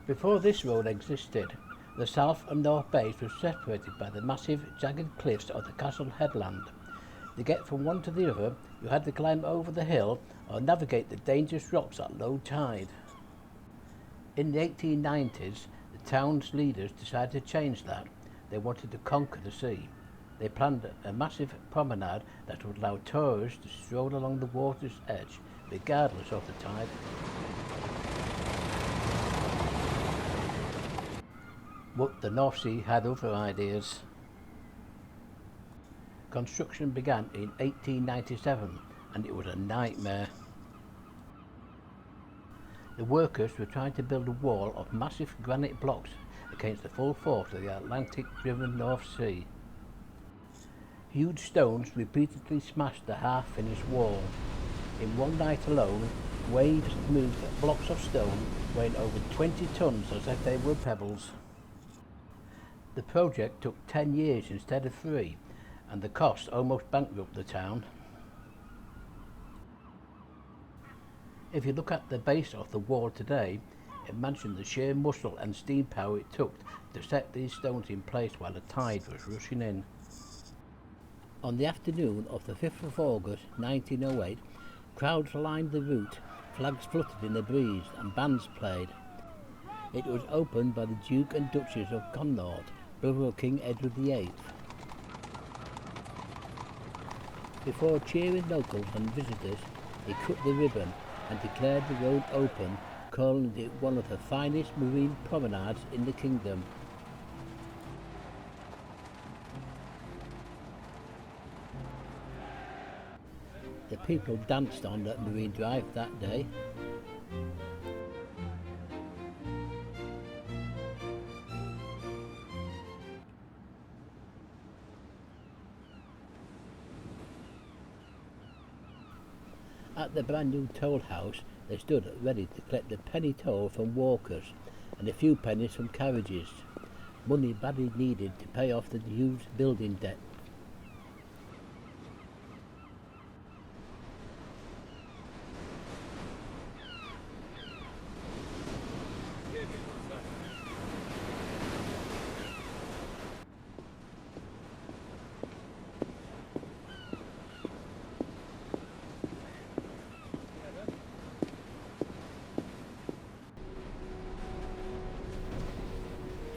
Before this road existed, the south and north bays were separated by the massive, jagged cliffs of the castle headland. To get from one to the other, you had to climb over the hill or navigate the dangerous rocks at low tide. In the 1890s, the town's leaders decided to change that. They wanted to conquer the sea. They planned a massive promenade that would allow tourists to stroll along the water's edge, regardless of the tide. But the North Sea had other ideas. Construction began in 1897 and it was a nightmare. The workers were trying to build a wall of massive granite blocks against the full force of the Atlantic-driven North Sea. Huge stones repeatedly smashed the half-finished wall. In one night alone, waves moved blocks of stone weighing over 20 tons as if they were pebbles. The project took 10 years instead of 3, and the cost almost bankrupted the town. If you look at the base of the wall today, imagine the sheer muscle and steam power it took to set these stones in place while the tide was rushing in. On the afternoon of the 5th of August 1908, crowds lined the route, flags fluttered in the breeze and bands played. It was opened by the Duke and Duchess of Connaught, brother of King Edward VIII. Before cheering locals and visitors, he cut the ribbon and declared the road open, calling it one of the finest marine promenades in the kingdom. The people danced on that Marine Drive that day. At the brand new toll house, they stood ready to collect the penny toll from walkers and a few pennies from carriages, money badly needed to pay off the huge building debt.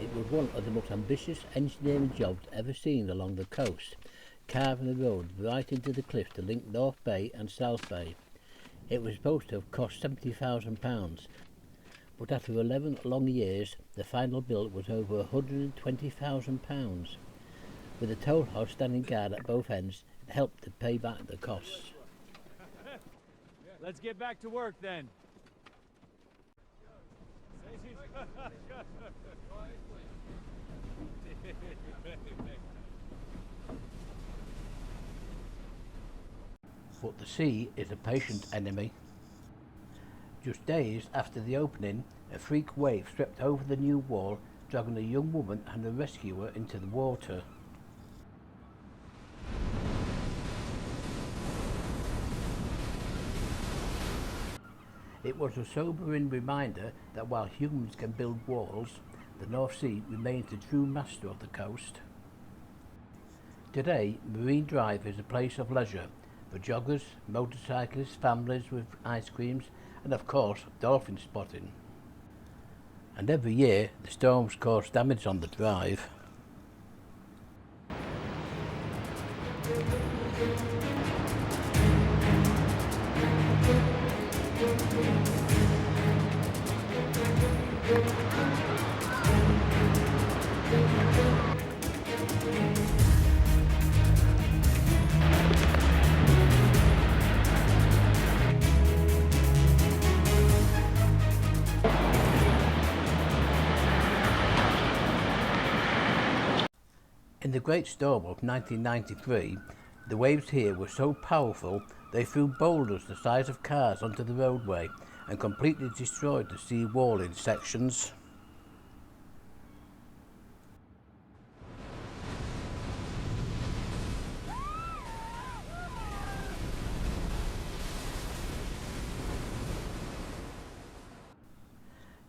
It was one of the most ambitious engineering jobs ever seen along the coast, carving a road right into the cliff to link North Bay and South Bay. It was supposed to have cost £70,000, but after 11 long years, the final bill was over £120,000. With the toll house standing guard at both ends, it helped to pay back the costs. Let's get back to work then. But the sea is a patient enemy. Just days after the opening, a freak wave swept over the new wall, dragging a young woman and a rescuer into the water. It was a sobering reminder that while humans can build walls, the North Sea remains the true master of the coast. Today, Marine Drive is a place of leisure for joggers, motorcyclists, families with ice creams, and of course, dolphin spotting. And every year, the storms cause damage on the drive. In the Great Storm of 1993, the waves here were so powerful they threw boulders the size of cars onto the roadway and completely destroyed the sea wall in sections.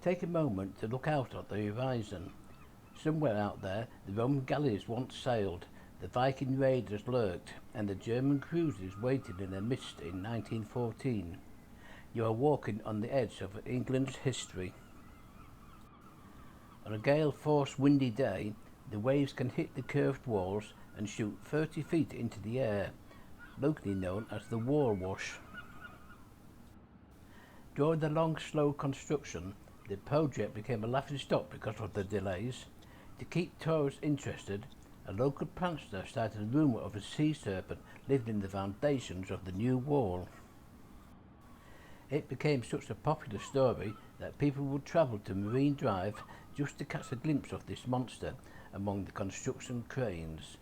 Take a moment to look out at the horizon. Somewhere out there, the Roman galleys once sailed, the Viking raiders lurked, and the German cruisers waited in the mist in 1914. You are walking on the edge of England's history. On a gale-force windy day, the waves can hit the curved walls and shoot 30 feet into the air, locally known as the wall wash. During the long, slow construction, the project became a laughingstock because of the delays. To keep tourists interested, a local prankster started a rumour of a sea serpent lived in the foundations of the new wall. It became such a popular story that people would travel to Marine Drive just to catch a glimpse of this monster among the construction cranes.